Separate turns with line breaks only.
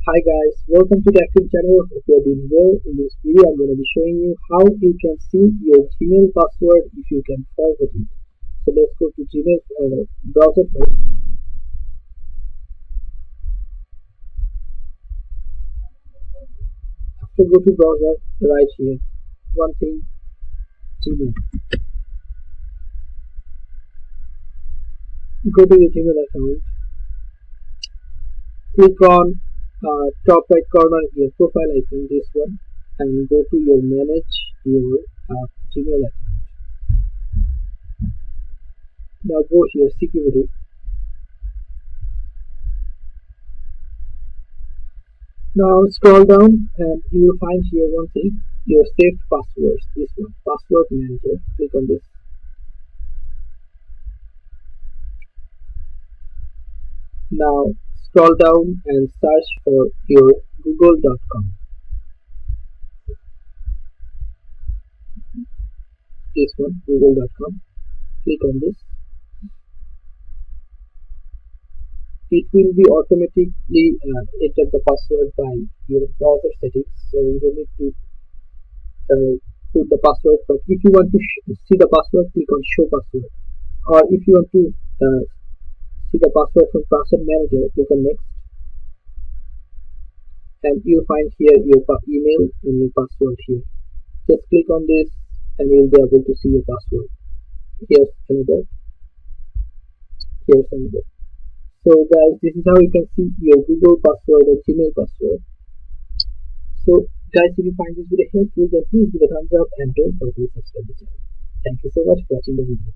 Hi guys, welcome to the Active channel. Hope you are doing well. In this video, I'm going to be showing you how you can see your Gmail password if you can forward it. So let's go to Gmail browser first. After go to browser, right here, one thing, Gmail. Go to your Gmail account. Click on top right corner your profile icon, this one, and go to your manage your Gmail account. Now go here, security. Now scroll down and you will find here one thing, your saved passwords, this one, password manager. Click on this. Now scroll down and search for your google.com. This one, google.com. Click on this. It will be automatically enter the password by your browser settings, so you don't need to put the password. But if you want to see the password, click on show password, or if you want to see the password from password manager, click on next, and you'll find here your email and your password here. Just click on this and you'll be able to see your password. Here's another. So guys, this is how you can see your Google password or Gmail password. So guys, if you find this video helpful, then please give a thumbs up and don't forget to subscribe the channel. Thank you so much for watching the video.